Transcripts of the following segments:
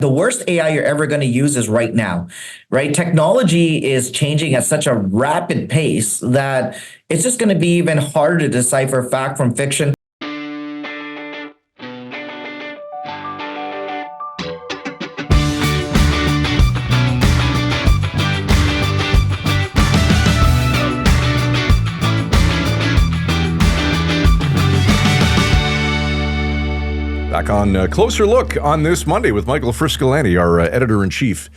The worst AI you're ever going to use is right now, right? Technology is changing at such a rapid pace that it's just going to be even harder to decipher fact from fiction. Back on Closer Look on this Monday with Michael Friscolani, our editor-in-chief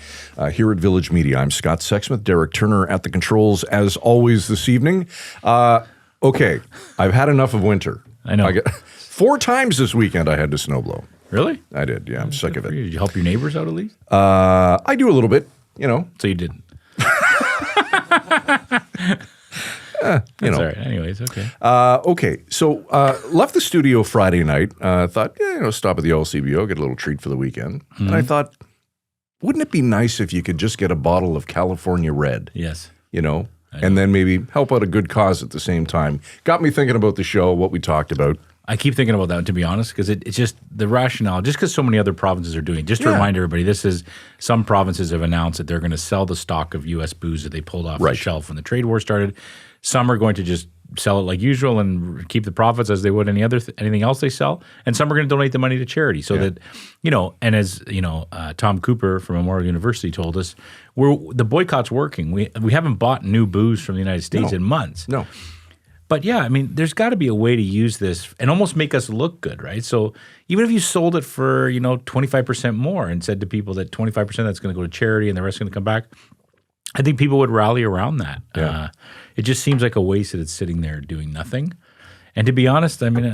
here at Village Media. I'm Scott Sexsmith, Derek Turner at the controls as always this evening. Okay, I've had enough of winter. I know. 4 times this weekend I had to snowblow. Really? I did, yeah. I'm sick of it. Did you help your neighbors out at least? I do a little bit, you know. So you didn't? You know. All right. Anyways, okay. Okay, so left the studio Friday night. Thought, stop at the LCBO, get a little treat for the weekend. Mm-hmm. And I thought, wouldn't it be nice if you could just get a bottle of California Red? Yes. You know, and then maybe help out a good cause at the same time. Got me thinking about the show, what we talked about. I keep thinking about that, to be honest, because it's just the rationale, just because so many other provinces are doing it. Just to remind everybody, some provinces have announced that they're going to sell the stock of U.S. booze that they pulled off the shelf when the trade war started. Some are going to just sell it like usual and keep the profits as they would anything else they sell. And some are going to donate the money to charity so that, and as, Tom Cooper from Memorial University told us, the boycott's working. We haven't bought new booze from the United States in months. No. But yeah, I mean, there's got to be a way to use this and almost make us look good, right? So even if you sold it for, 25% more and said to people that 25% that's going to go to charity and the rest is going to come back, I think people would rally around that. Yeah. It just seems like a waste that it's sitting there doing nothing. And to be honest, I mean,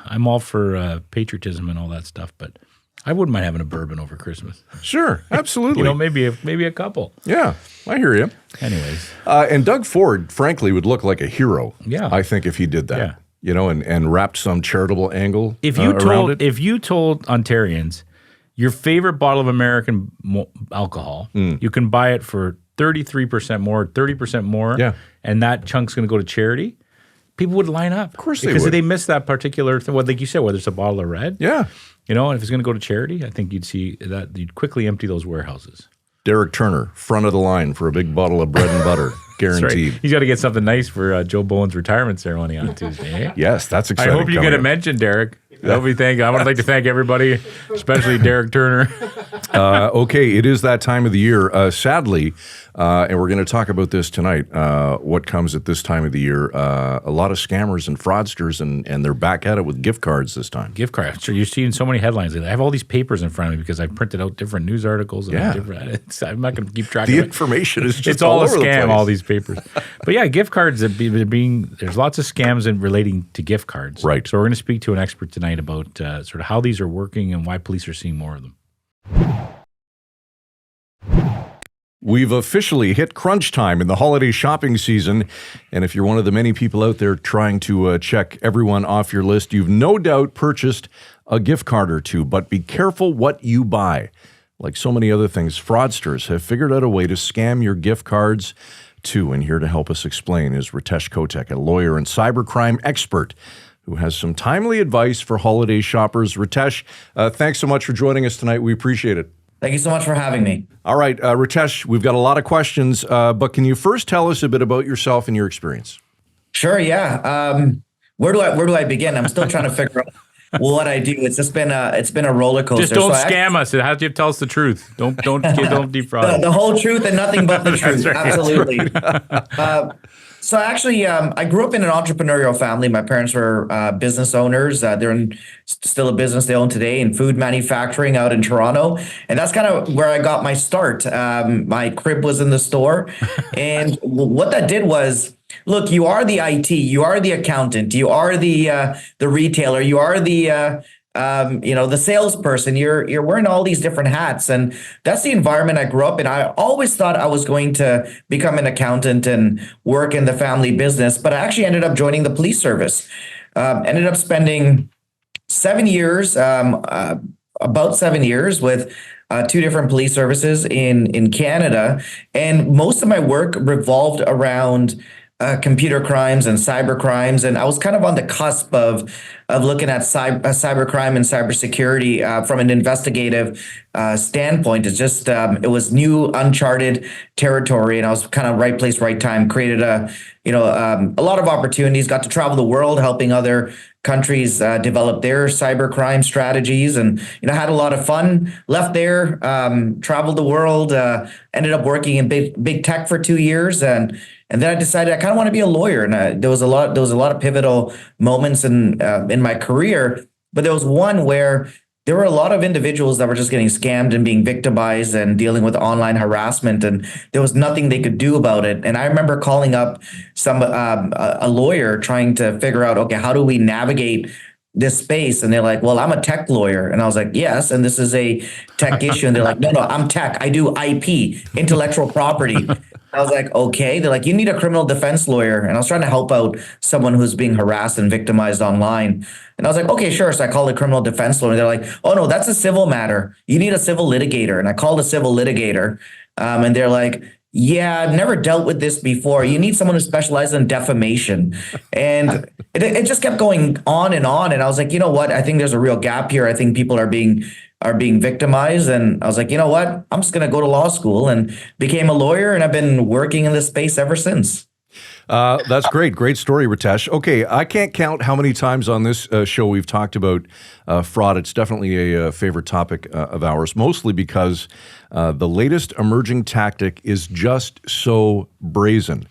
I'm all for patriotism and all that stuff, but I wouldn't mind having a bourbon over Christmas. Sure, absolutely. Maybe a couple. Yeah, I hear you. Anyways. And Doug Ford, frankly, would look like a hero, I think, if he did that. Yeah. And wrapped some charitable angle around it. If you told Ontarians your favorite bottle of American alcohol, you can buy it for 33% more, 30% more, and that chunk's going to go to charity, people would line up. Of course they would. Because they miss that particular thing, like you said, whether it's a bottle of red. Yeah. And if it's going to go to charity, I think you'd see that you'd quickly empty those warehouses. Derek Turner, front of the line for a big bottle of bread and butter, guaranteed. Right. He's got to get something nice for Joe Bowen's retirement ceremony on Tuesday. Yes, that's exciting. I hope you get a mention, Derek. I would like to thank everybody, especially Derek Turner. Okay, it is that time of the year. Sadly, and we're going to talk about this tonight, what comes at this time of the year. A lot of scammers and fraudsters, and they're back at it with gift cards this time. Gift cards. Sure, you're seeing so many headlines. I have all these papers in front of me because I printed out different news articles. And I'm not going to keep track of it. The information is just it's all a over scam, the place. all these papers. But yeah, gift cards, there's lots of scams relating to gift cards. Right. So we're going to speak to an expert tonight about sort of how these are working and why police are seeing more of them. We've officially hit crunch time in the holiday shopping season, and if you're one of the many people out there trying to check everyone off your list, you've no doubt purchased a gift card or two, but be careful what you buy. Like so many other things, fraudsters have figured out a way to scam your gift cards too, and here to help us explain is Ritesh Kotek, a lawyer and cybercrime expert who has some timely advice for holiday shoppers. Ritesh, thanks so much for joining us tonight. We appreciate it. Thank you so much for having me. All right, Ritesh, we've got a lot of questions, but can you first tell us a bit about yourself and your experience? Sure, yeah. Where do I begin? I'm still trying to figure out what I do. It's been a roller coaster. Just don't scam us. Have to tell us the truth. Don't defraud. The whole truth and nothing but the truth. Right. Absolutely. So actually, I grew up in an entrepreneurial family. My parents were business owners. They're still a business they own today in food manufacturing out in Toronto. And that's kind of where I got my start. My crib was in the store. And what that did was, look, you are the IT, you are the accountant, you are the retailer, you are the salesperson. You're wearing all these different hats, and that's the environment I grew up in. I always thought I was going to become an accountant and work in the family business, but I actually ended up joining the police service. Ended up spending 7 years, about 7 years with 2 different police services in Canada, and most of my work revolved around computer crimes and cyber crimes, and I was kind of on the cusp of looking at cyber crime and cybersecurity from an investigative standpoint. It's just it was new, uncharted territory, and I was kind of right place, right time. Created a lot of opportunities. Got to travel the world, helping other countries develop their cyber crime strategies, and had a lot of fun. Left there, traveled the world, ended up working in big tech for 2 years, and then I decided I kind of want to be a lawyer. And there was a lot of pivotal moments in my career, but there was one where there were a lot of individuals that were just getting scammed and being victimized and dealing with online harassment, and there was nothing they could do about it. And I remember calling up a lawyer trying to figure out, okay, how do we navigate this space? And they're like, well, I'm a tech lawyer. And I was like, yes, and this is a tech issue. And they're like, no, I'm tech. I do IP, intellectual property. I was like, okay. They're like, you need a criminal defense lawyer. And I was trying to help out someone who's being harassed and victimized online. And I was like, okay, sure. So I called a criminal defense lawyer. They're like, oh, no, that's a civil matter. You need a civil litigator. And I called a civil litigator. And they're like, yeah, I've never dealt with this before. You need someone who specializes in defamation. And it just kept going on and on. And I was like, you know what? I think there's a real gap here. I think people are being victimized. And I was like, you know what? I'm just going to go to law school, and became a lawyer. And I've been working in this space ever since. That's great. Great story, Ritesh. Okay, I can't count how many times on this show we've talked about fraud. It's definitely a favorite topic of ours, mostly because the latest emerging tactic is just so brazen.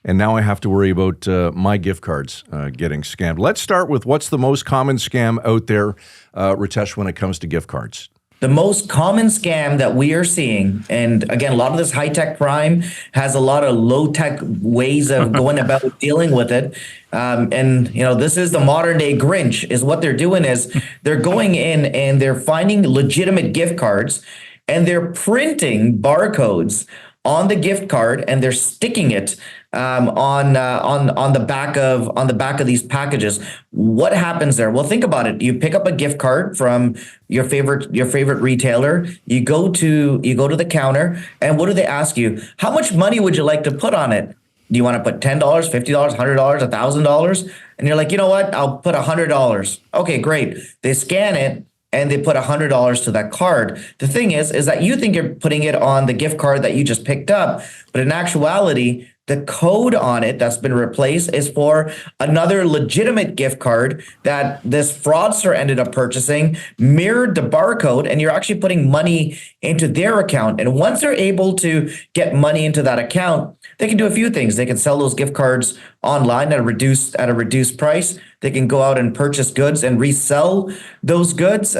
And now I have to worry about my gift cards getting scammed. Let's start with what's the most common scam out there, Ritesh, when it comes to gift cards. The most common scam that we are seeing, and again, a lot of this high-tech crime has a lot of low-tech ways of going about dealing with it. And this is the modern-day Grinch. Is what they're doing is they're going in and they're finding legitimate gift cards, and they're printing barcodes on the gift card, and they're sticking it on the back of these packages. What happens there? Well, think about it. You pick up a gift card from your favorite retailer. You go to the counter, and what do they ask you? How much money would you like to put on it? Do you want to put $10, $50, $100, $1,000? And you're like, you know what? I'll put $100. Okay, great. They scan it, and they put $100 to that card. The thing is that you think you're putting it on the gift card that you just picked up, but in actuality, the code on it that's been replaced is for another legitimate gift card that this fraudster ended up purchasing, mirrored the barcode, and you're actually putting money into their account. And once they're able to get money into that account, they can do a few things. They can sell those gift cards online at a reduced price. They can go out and purchase goods and resell those goods.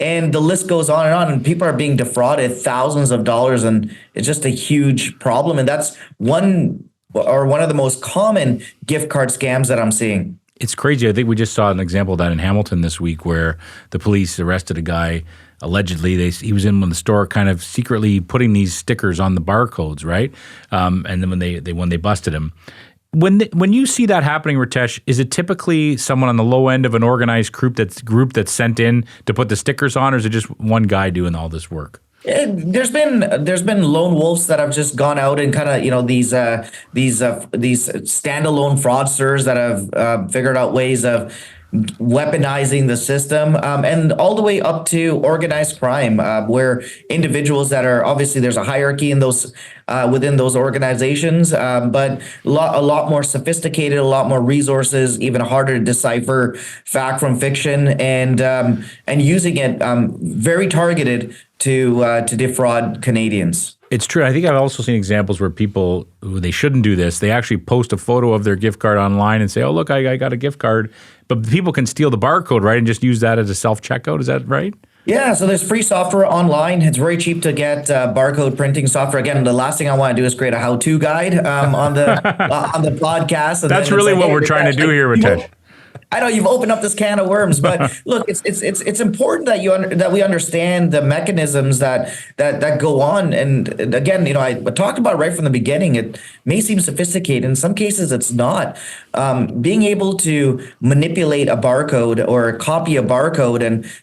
And the list goes on, and people are being defrauded thousands of dollars, and it's just a huge problem. And that's one of the most common gift card scams that I'm seeing. It's crazy. I think we just saw an example of that in Hamilton this week, where the police arrested a guy. Allegedly, he was in the store, kind of secretly putting these stickers on the barcodes, right? And then when they busted him. When you see that happening, Ritesh, is it typically someone on the low end of an organized group that's sent in to put the stickers on, or is it just one guy doing all this work? There's been lone wolves that have just gone out and kind of these standalone fraudsters that have figured out ways of weaponizing the system, and all the way up to organized crime, where individuals that are, obviously there's a hierarchy in those within those organizations, but a lot more sophisticated, a lot more resources, even harder to decipher fact from fiction, and using it very targeted to defraud Canadians. It's true. I think I've also seen examples where people who they shouldn't do this, they actually post a photo of their gift card online and say, oh, look, I got a gift card. But people can steal the barcode, right, and just use that as a self-checkout. Is that right? Yeah, so there's free software online. It's very cheap to get barcode printing software. Again, the last thing I want to do is create a how-to guide on the podcast. That's really what we're trying to do here, Ritesh. I know you've opened up this can of worms, but look, it's important that that we understand the mechanisms that go on. And again, I talked about right from the beginning. It may seem sophisticated. In some cases, it's not. Being able to manipulate a barcode or copy a barcode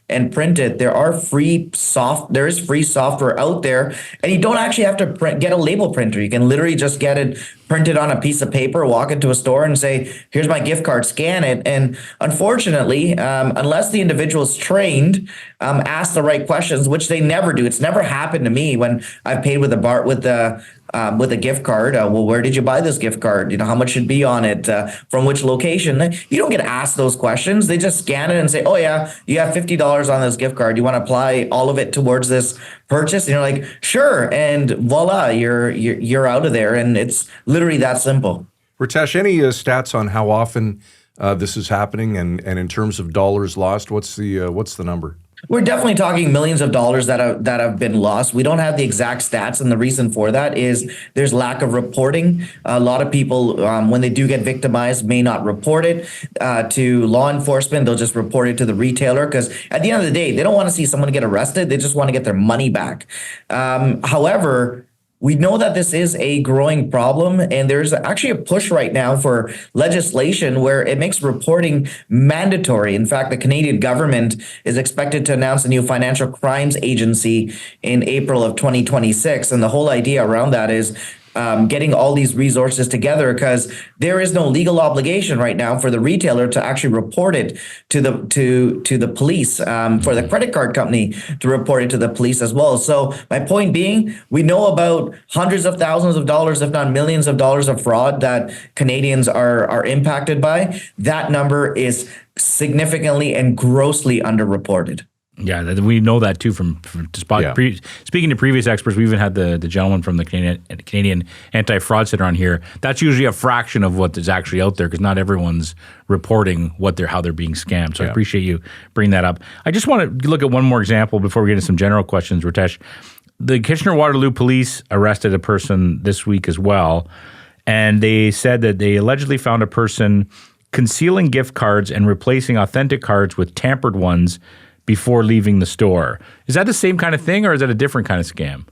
and print it. There is free software out there, and you don't actually have to get a label printer. You can literally just get it printed on a piece of paper, walk into a store and say, here's my gift card, scan it. And unfortunately, unless the individual is trained, ask the right questions, which they never do. It's never happened to me when I've paid with a gift card. Well, where did you buy this gift card? How much should be on it? From which location? You don't get asked those questions. They just scan it and say, oh yeah, you have $50 on this gift card. You want to apply all of it towards this purchase? And you're like, sure. And voila, you're out of there. And it's literally that simple. Ritesh, any stats on how often this is happening, and in terms of dollars lost, what's the number? We're definitely talking millions of dollars that have been lost. We don't have the exact stats, and the reason for that is there's lack of reporting. A lot of people, when they do get victimized, may not report it to law enforcement. They'll just report it to the retailer, because at the end of the day, they don't want to see someone get arrested. They just want to get their money back. However, we know that this is a growing problem, and there's actually a push right now for legislation where it makes reporting mandatory. In fact, the Canadian government is expected to announce a new financial crimes agency in April of 2026. And the whole idea around that is getting all these resources together, because there is no legal obligation right now for the retailer to actually report it to the police, for the credit card company to report it to the police as well. So my point being, we know about hundreds of thousands of dollars, if not millions of dollars of fraud that Canadians are impacted by. That number is significantly and grossly underreported. Yeah, we know that too from speaking to previous experts. We even had the gentleman from the Canadian Anti-Fraud Center on here. That's usually a fraction of what is actually out there, because not everyone's reporting how they're being scammed. So I appreciate you bringing that up. I just want to look at one more example before we get into some general questions, Ritesh. The Kitchener-Waterloo Police arrested a person this week as well, and they said that they allegedly found a person concealing gift cards and replacing authentic cards with tampered ones before leaving the store. Is that the same kind of thing, or is that a different kind of scam?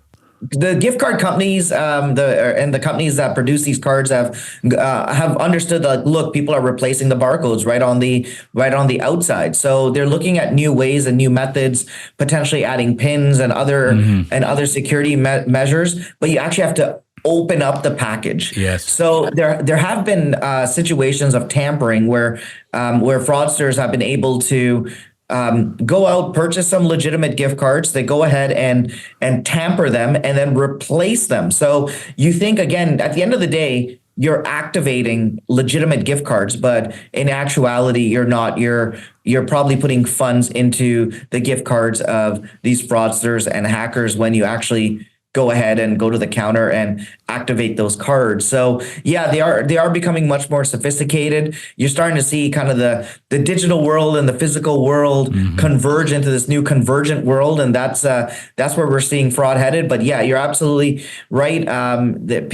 The gift card companies, the companies that produce these cards have understood that, look, people are replacing the barcodes right on the outside. So they're looking at new ways and new methods, potentially adding pins and other security measures. But you actually have to open up the package. Yes. So there have been situations of tampering where fraudsters have been able to go out, purchase some legitimate gift cards. They go ahead and tamper them and then replace them. So you think, again, at the end of the day, you're activating legitimate gift cards, but in actuality, you're not. You're probably putting funds into the gift cards of these fraudsters and hackers when you actually go ahead and go to the counter and activate those cards. So yeah, they are becoming much more sophisticated. You're starting to see kind of the digital world and the physical world converge into this new convergent world, and that's where we're seeing fraud headed. But yeah, you're absolutely right. That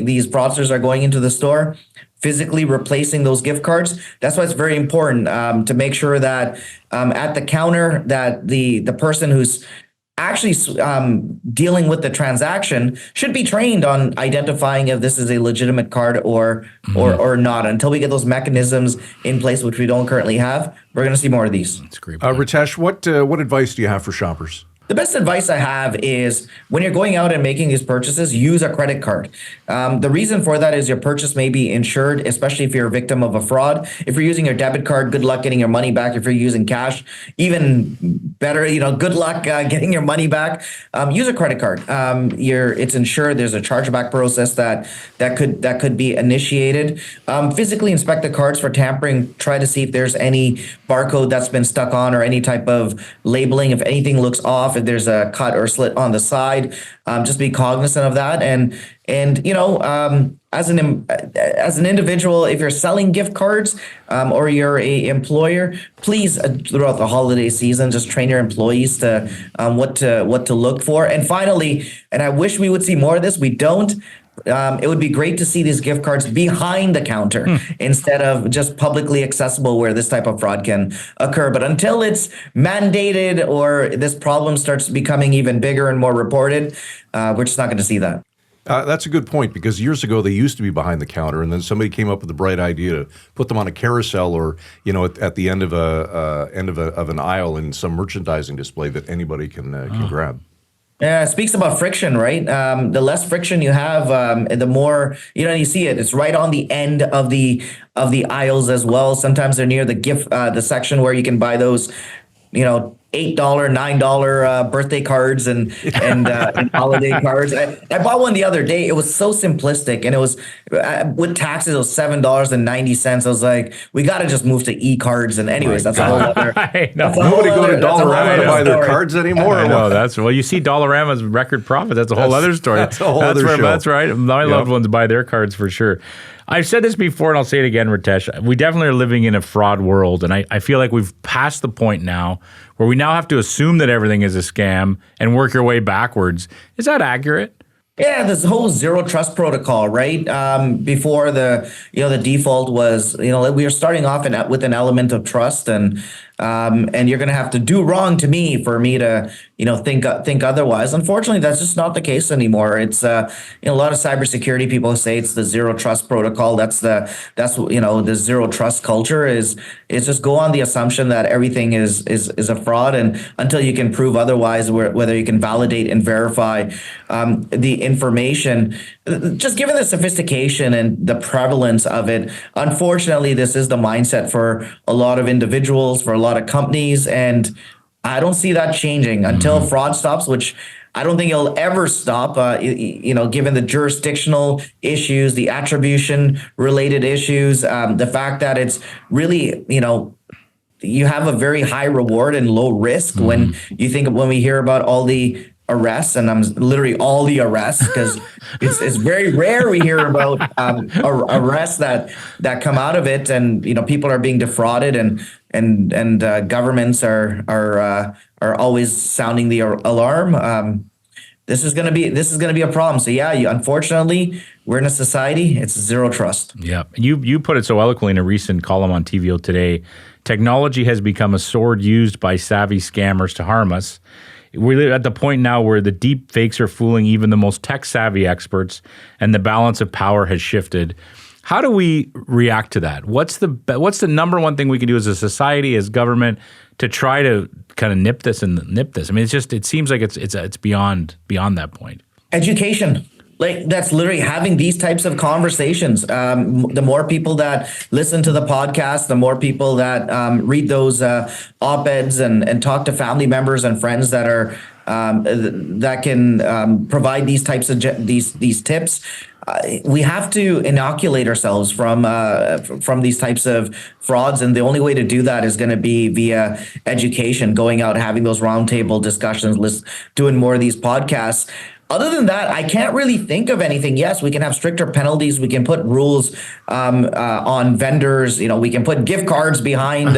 these fraudsters are going into the store, physically replacing those gift cards. That's why it's very important to make sure that at the counter that the person who's actually dealing with the transaction should be trained on identifying if this is a legitimate card or not. Until we get those mechanisms in place, which we don't currently have, we're going to see more of these. That's great. Ritesh, what advice do you have for shoppers? The best advice I have is when you're going out and making these purchases, use a credit card. The reason for that is your purchase may be insured, especially if you're a victim of a fraud. If you're using your debit card, good luck getting your money back. If you're using cash, even better, good luck getting your money back. Use a credit card. It's insured. There's a chargeback process that could be initiated. Physically inspect the cards for tampering. Try to see if there's any barcode that's been stuck on or any type of labeling. If anything looks off, if there's a cut or slit on the side, just be cognizant of that. And as an individual, if you're selling gift cards or you're a employer, please throughout the holiday season, just train your employees to what to look for. And finally, and I wish we would see more of this, we don't. it would be great to see these gift cards behind the counter instead of just publicly accessible where this type of fraud can occur. But until it's mandated or this problem starts becoming even bigger and more reported, we're just not going to see that. That's a good point, because years ago they used to be behind the counter, and then somebody came up with the bright idea to put them on a carousel, or at the end of an aisle in some merchandising display that anybody can grab. Yeah, it speaks about friction, right? The less friction you have, the more you see it. It's right on the end of the aisles as well. Sometimes they're near the section where you can buy those, $8, $9 birthday cards and holiday cards. I bought one the other day. It was so simplistic, and it was with taxes, it was $7.90. I was like, we got to just move to e-cards. And anyways, that's a whole other. Nobody go to Dollarama to buy their cards anymore. I know, you see Dollarama's record profit. That's a whole other story. That's a whole other show. That's right. My loved ones buy their cards for sure. I've said this before, and I'll say it again, Ritesh. We definitely are living in a fraud world, and I feel like we've passed the point now where we now have to assume that everything is a scam and work your way backwards. Is that accurate? Yeah, this whole zero trust protocol, right? Before the default was, we were starting off with an element of trust, and you're going to have to do wrong to me for me to, think otherwise. Unfortunately, that's just not the case anymore. It's a lot of cybersecurity people say it's the zero trust protocol. That's the zero trust culture is just go on the assumption that everything is a fraud, and until you can prove otherwise, whether you can validate and verify the information. Just given the sophistication and the prevalence of it, unfortunately, this is the mindset for a lot of individuals, for a lot of companies, and I don't see that changing until fraud stops, which I don't think it'll ever stop, given the jurisdictional issues, the attribution related issues, the fact that it's really, you have a very high reward and low risk when we hear about all the arrests, and I'm literally all the arrests, because it's very rare we hear about arrests that come out of it, and people are being defrauded, and governments are always sounding the alarm. This is going to be a problem. So yeah, unfortunately, we're in a society. It's zero trust. Yeah, you put it so eloquently in a recent column on TVO Today. Technology has become a sword used by savvy scammers to harm us. We're at the point now where the deep fakes are fooling even the most tech-savvy experts, and the balance of power has shifted. How do we react to that? What's the number one thing we can do as a society, as government, to try to kind of nip this? I mean, it seems like it's beyond that point. Education. Like, that's literally having these types of conversations. The more people that listen to the podcast, the more people that read those op-eds and talk to family members and friends that are that can provide these types of these tips. We have to inoculate ourselves from these types of frauds, and the only way to do that is going to be via education, going out, having those roundtable discussions, doing more of these podcasts. Other than that, I can't really think of anything. Yes, we can have stricter penalties. We can put rules on vendors. We can put gift cards behind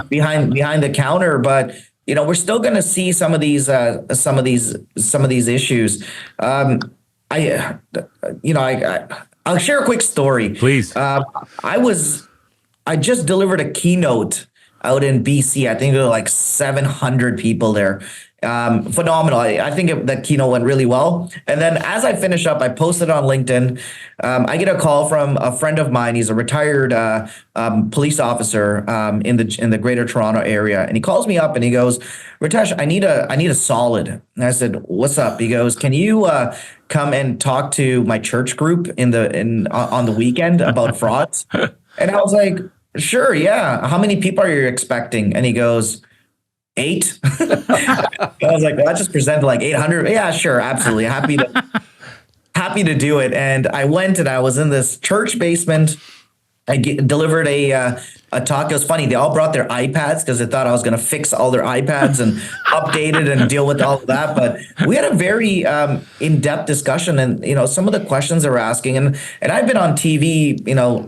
behind the counter. But we're still going to see some of these issues. I'll share a quick story, please. I just delivered a keynote out in BC. I think there were like 700 people there. Phenomenal. I think that keynote went really well. And then as I finish up, I posted on LinkedIn. I get a call from a friend of mine. He's a retired police officer in the Greater Toronto area, and he calls me up and he goes, "Ritesh, I need a solid." And I said, "What's up?" He goes, "Can you come and talk to my church group on the weekend about frauds?" And I was like, "Sure, yeah. How many people are you expecting?" And he goes, 8. I was like, well, I just presented like 800. Yeah, sure. Absolutely. Happy to do it. And I went and I was in this church basement. I delivered a talk. It was funny. They all brought their iPads because they thought I was going to fix all their iPads and update it and deal with all of that. But we had a very in-depth discussion, and some of the questions they were asking. And I've been on TV,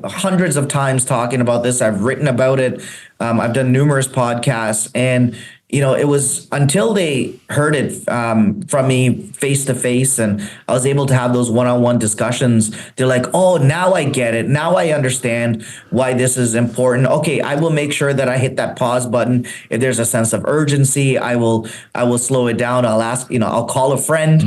hundreds of times talking about this. I've written about it. I've done numerous podcasts, and it was until they heard it from me face to face, and I was able to have those one-on-one discussions. They're like, "Oh, now I get it. Now I understand why this is important. Okay, I will make sure that I hit that pause button. If there's a sense of urgency, I will slow it down. I'll ask, I'll call a friend."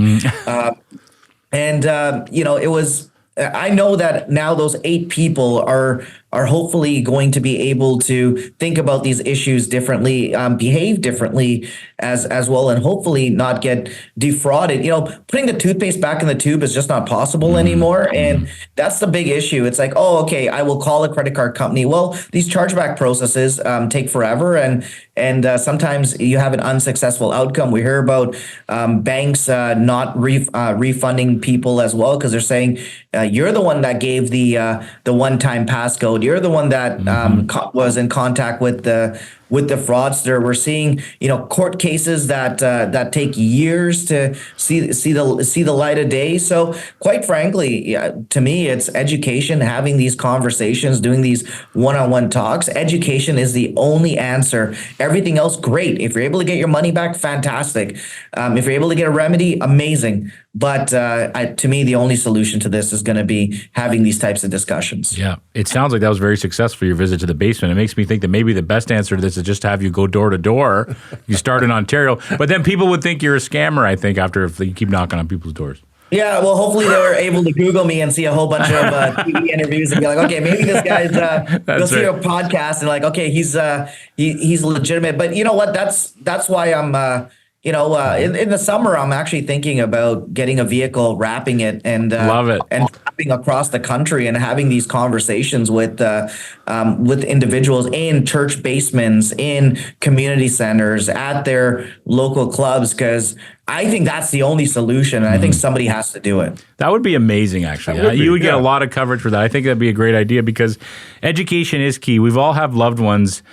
It was. I know that now those 8 people are hopefully going to be able to think about these issues differently, behave differently as well, and hopefully not get defrauded. Putting the toothpaste back in the tube is just not possible anymore, and that's the big issue. It's like, oh, okay, I will call a credit card company. Well, these chargeback processes take forever, and sometimes you have an unsuccessful outcome. We hear about banks not refunding people as well, because they're saying you're the one that gave the one-time passcode. You're the one that was in contact with the fraudster. We're seeing court cases that take years to see the light of day. So quite frankly, to me, it's education, having these conversations, doing these one-on-one talks. Education is the only answer. Everything else, great. If you're able to get your money back, fantastic. If you're able to get a remedy, amazing. But to me, the only solution to this is going to be having these types of discussions. Yeah, it sounds like that was very successful, your visit to the basement. It makes me think that maybe the best answer to this is just have you go door to door. You start in Ontario, but then people would think you're a scammer, I think, if you keep knocking on people's doors. Yeah, well, hopefully they were able to Google me and see a whole bunch of TV interviews and be like, okay, maybe this guy's. They'll see a podcast and like, okay, he's legitimate. But you know what? That's why I'm. In the summer, I'm actually thinking about getting a vehicle, wrapping it, and love it, and driving across the country and having these conversations with individuals in church basements, in community centers, at their local clubs, because I think that's the only solution, and I think somebody has to do it. That would be amazing, actually. You would get a lot of coverage for that. I think that'd be a great idea, because education is key. We've all have loved ones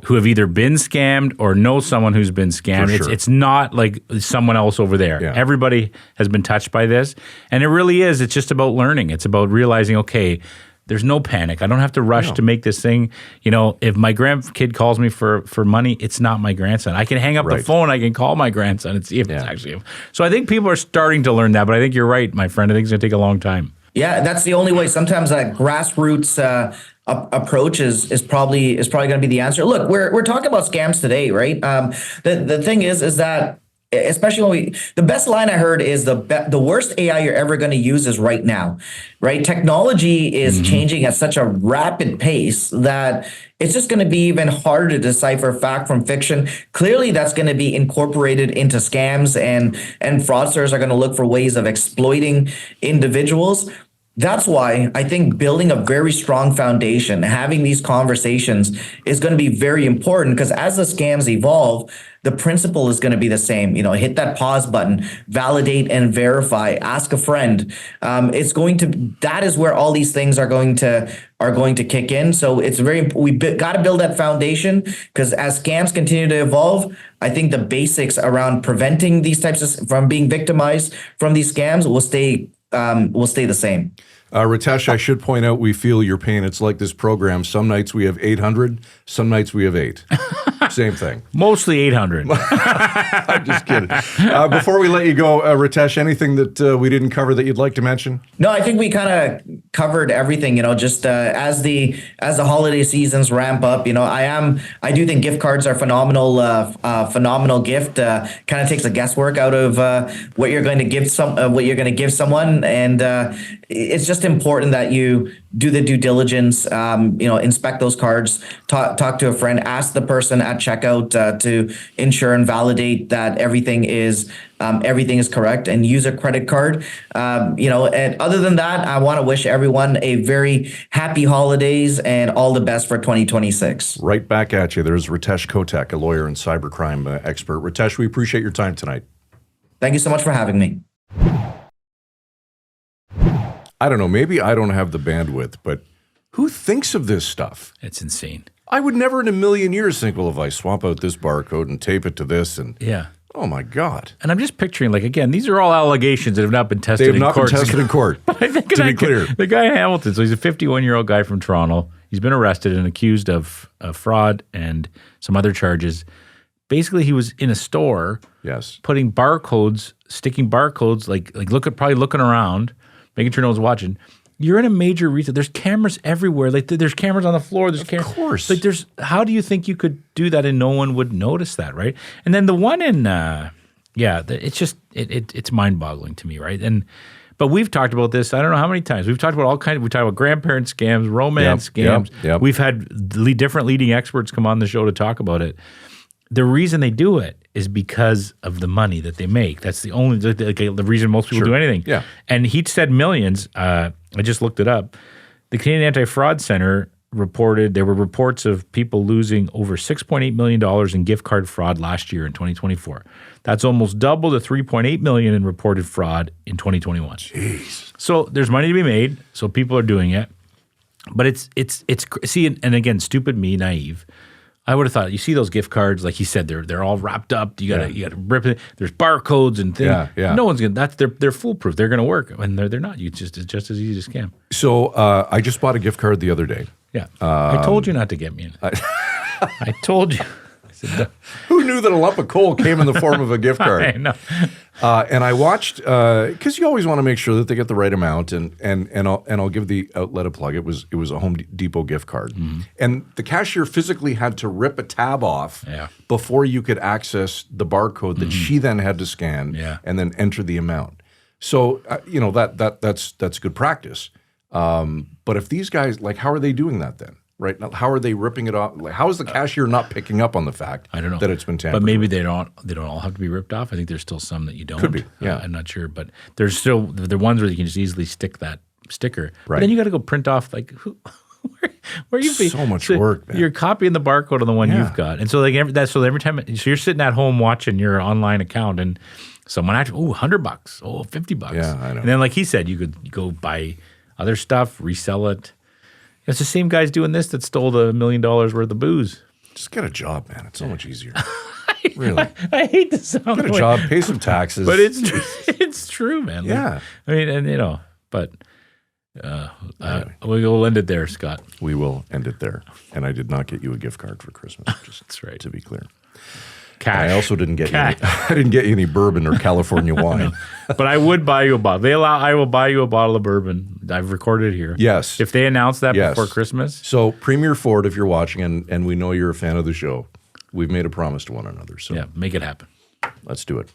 who have either been scammed or know someone who's been scammed. For sure. It's not like someone else over there. Yeah. Everybody has been touched by this. And it really is. It's just about learning. It's about realizing, okay, there's no panic. I don't have to rush to make this thing. If my grandkid calls me for money, it's not my grandson. I can hang up the phone. I can call my grandson and see if it's actually him. So I think people are starting to learn that. But I think you're right, my friend. I think it's going to take a long time. Yeah, that's the only way. Sometimes that grassroots approach is probably going to be the answer. Look, we're talking about scams today, right? The thing is that, especially the best line I heard is the worst AI you're ever going to use is right now, right? Technology is changing at such a rapid pace that it's just going to be even harder to decipher fact from fiction. Clearly, that's going to be incorporated into scams, and fraudsters are going to look for ways of exploiting individuals. That's why I think building a very strong foundation, having these conversations is going to be very important, because as the scams evolve, the principle is going to be the same. Hit that pause button, validate and verify, ask a friend. That is where all these things are going to kick in. So it's we got to build that foundation, because as scams continue to evolve, I think the basics around preventing these types from being victimized from these scams will stay the same. Ritesh, I should point out, we feel your pain. It's like this program. Some nights we have 800, some nights we have 8. Same thing. Mostly 800. I'm just kidding. Before we let you go, Ritesh, anything that we didn't cover that you'd like to mention? No, I think we kind of covered everything. Just as the holiday seasons ramp up, I do think gift cards are phenomenal gift. Kind of takes the guesswork out of what you're going to give someone, and it's just important that you do the due diligence, inspect those cards, talk to a friend, ask the person at checkout to ensure and validate that everything is correct, and use a credit card. And other than that, I want to wish everyone a very happy holidays and all the best for 2026. Right back at you. There's Ritesh Kotek, a lawyer and cybercrime expert. Ritesh, we appreciate your time tonight. Thank you so much for having me. I don't know, maybe I don't have the bandwidth, but who thinks of this stuff? It's insane. I would never in a million years think, well, if I swap out this barcode and tape it to this, and oh my God. And I'm just picturing, again, these are all allegations that have not been tested in court. They have not been tested in court, But I think to be clear. The guy in Hamilton, so he's a 51-year-old guy from Toronto. He's been arrested and accused of fraud and some other charges. basically he was in a store Yes. putting barcodes, sticking barcodes, probably looking around, making sure no one's watching. You're in a major retail. There's cameras everywhere. Like there's cameras on the floor. There's Of course. Like how do you think you could do that and no one would notice that, right? And then the one in, it's just it's mind-boggling to me, right? But we've talked about this. I don't know how many times we've talked about all kinds. We talked about grandparent scams, romance scams. Yep. We've had different leading experts come on the show to talk about it. The reason they do it is because of the money that they make. That's the only the reason most people do anything. Yeah. And he said millions. I just looked it up. The Canadian Anti-Fraud Center reported there were reports of people losing over $6.8 million in gift card fraud last year in 2024. That's almost double the $3.8 million in reported fraud in 2021. Jeez. So there's money to be made. So people are doing it. But it's see, and again, stupid me, naive. I would have thought, you see those gift cards, like he said, they're all wrapped up. You gotta rip it. There's barcodes and things. Yeah. No one's gonna. They're foolproof. They're gonna work, and they're not. It's just as easy to scam. So I just bought a gift card the other day. Yeah, I told you not to get me. I told you. I said, Who knew that a lump of coal came in the form of a gift card? I know. And I watched because you always want to make sure that they get the right amount, and I'll give the outlet a plug. It was a Home Depot gift card, and the cashier physically had to rip a tab off before you could access the barcode that she then had to scan and then enter the amount. So that's good practice. But if these guys, like, how are they doing that then? Right now, how are they ripping it off? Like, how is the cashier not picking up on the fact I don't know that it's been tampered? But maybe with? they don't all have to be ripped off. I think there's still some that you don't. Could be, yeah. I'm not sure, but there's still the ones where you can just easily stick that sticker. Right. But then you got to go print off where you be. So much work, man. You're copying the barcode on the one you've got, and so every time you're sitting at home watching your online account, and someone actually $100, $50. Yeah, I know. And then, like he said, you could go buy other stuff, resell it. It's the same guys doing this that stole the $1 million worth of booze. Just get a job, man. It's so much easier. Really. I hate to sound Get a job, pay some taxes. but it's true, man. Yeah. I mean, and but we'll end it there, Scott. We will end it there. And I did not get you a gift card for Christmas. Just That's right. to be clear. Cash. I also didn't get you any bourbon or California wine. But I would buy you a bottle. I will buy you a bottle of bourbon. I've recorded it here. Yes. If they announce that before Christmas. So Premier Ford, if you're watching, and we know you're a fan of the show, we've made a promise to one another. So Yeah, make it happen. let's do it.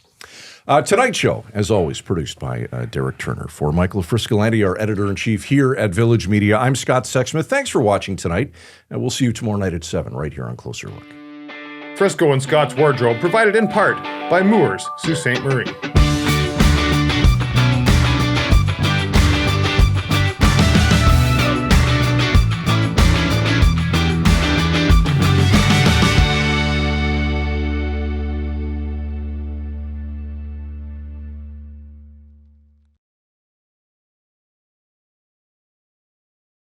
Tonight's show, as always, produced by Derek Turner. For Michael Friscolanti, our editor-in-chief here at Village Media, I'm Scott Sexsmith. Thanks for watching tonight, and we'll see you tomorrow night at 7 right here on Closer Look. Frisco and Scott's Wardrobe provided in part by Moores, Sault Ste. Marie.